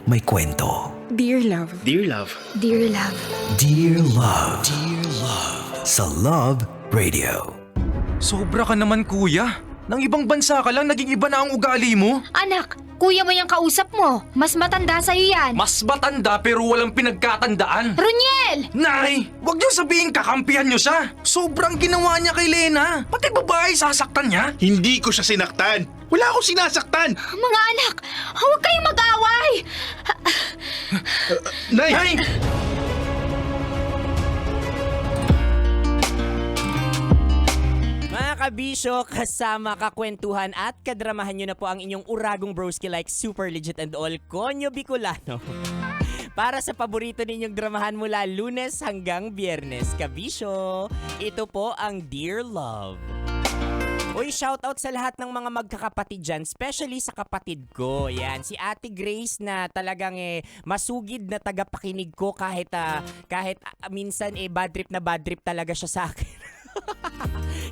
may kwento. Dear Love. Dear Love. Dear Love. Dear Love. Dear Love. Sa Love Radio. Sobra ka naman kuya. Nang ibang bansa ka lang, naging iba na ang ugali mo. Anak, kuya mo yung kausap mo. Mas matanda sa'yo yan. Mas matanda pero walang pinagkatandaan. Roniel! Nay, wag niyo sabihin kakampihan niyo siya. Sobrang ginawa niya kay Lena. Pati babae sasaktan niya. Hindi ko siya sinaktan. Wala akong sinasaktan. Mga anak, huwag kayong mag-away! Nay! Nay! Mga kabisyo, kasama, kakwentuhan at kadramahan nyo na po ang inyong uragong broski like Super Legit and All, Konyo Bicolano. Para sa paborito ninyong dramahan mula Lunes hanggang Biyernes, kabisyo, ito po ang Dear Love. Uy, shoutout sa lahat ng mga magkakapatid dyan, especially sa kapatid ko. Yan, si Ate Grace na talagang masugid na tagapakinig ko kahit minsan bad trip talaga siya sa akin.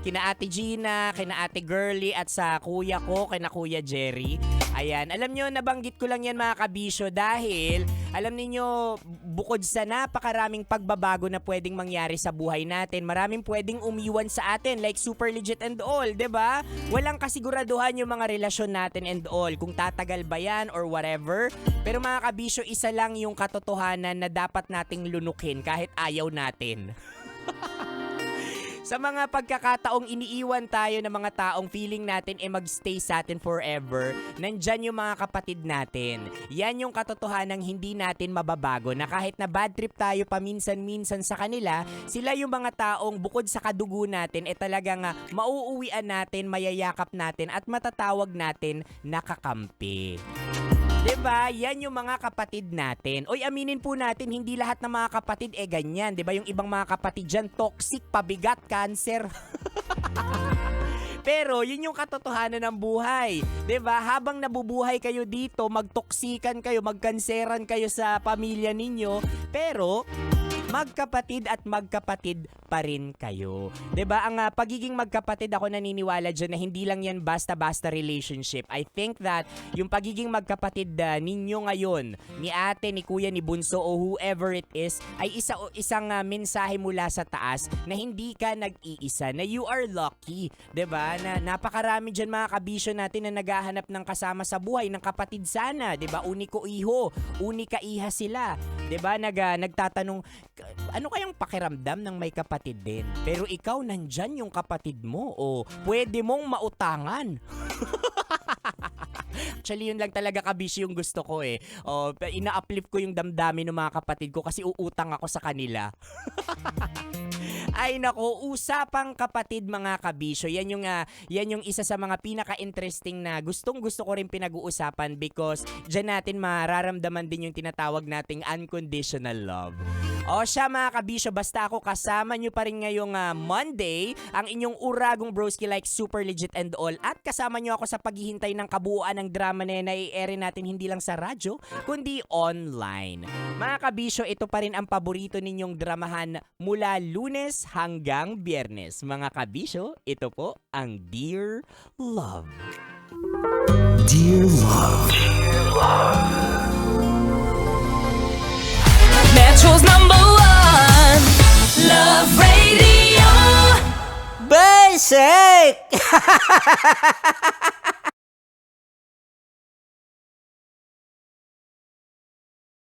Kina Ate Gina, kina Ate Girly at sa kuya ko, kina Kuya Jerry. Ayan, alam nyo, nabanggit ko lang yan mga kabisyo dahil alam niyo bukod sa napakaraming pagbabago na pwedeng mangyari sa buhay natin, maraming pwedeng umiwan sa atin like Super Legit and All, 'di ba? Walang kasiguraduhan yung mga relasyon natin and all, kung tatagal ba yan or whatever. Pero mga kabisyo, isa lang yung katotohanan na dapat nating lunukin kahit ayaw natin. Sa mga pagkakataong iniiwan tayo ng mga taong feeling natin magstay sa atin forever, nandyan yung mga kapatid natin. Yan yung katotohanang hindi natin mababago na kahit na bad trip tayo paminsan-minsan sa kanila, sila yung mga taong bukod sa kadugo natin talagang mauuwian natin, mayayakap natin at matatawag natin nakakampi. Diba? Yan yung mga kapatid natin. Oy, aminin po natin, hindi lahat ng mga kapatid ganyan. Diba? Yung ibang mga kapatid dyan, toxic, pabigat, cancer. Pero yun yung katotohanan ng buhay. 'Di ba? Habang nabubuhay kayo dito, magtoksikan kayo, magkanseran kayo sa pamilya ninyo, pero magkapatid at magkapatid pa rin kayo. 'Di ba? Ang pagiging magkapatid, ako naniniwala diyan na hindi lang yan basta-basta relationship. I think that yung pagiging magkapatid ninyo ngayon, ni ate, ni kuya, ni bunso o whoever it is, ay isang mensahe mula sa taas na hindi ka nag-iisa, na you are lucky. 'Di ba? Na napakarami diyan mga kabisyo natin na naghahanap ng kasama sa buhay, ng kapatid sana, 'di ba? Uniko iho, unika iha sila. 'Di ba? Nagtatanong, ano kayang pakiramdam ng may kapatid din? Pero ikaw, nandyan yung kapatid mo. O pwede mong mautangan. Actually, yun lang talaga kabisyo yung gusto ko O, ina-uplift ko yung damdamin ng mga kapatid ko kasi uutang ako sa kanila. Ay nako, usapang kapatid mga kabisyo. Yan yung isa sa mga pinaka-interesting na gustong-gusto ko rin pinag-uusapan because dyan natin mararamdaman din yung tinatawag nating unconditional love. O siya mga kabisyo, basta ako kasama nyo pa rin ngayong Monday, ang inyong uragong broski like Super Legit and All, at kasama nyo ako sa paghihintay ng kabuuan ng drama na nai-air natin hindi lang sa radyo, kundi online. Mga kabisyo, ito pa rin ang paborito ninyong dramahan mula Lunes hanggang Biyernes. Mga kabisyo, ito po ang Dear Love. Dear Love. Dear Love. Metro's #1 Love Radio. Basic!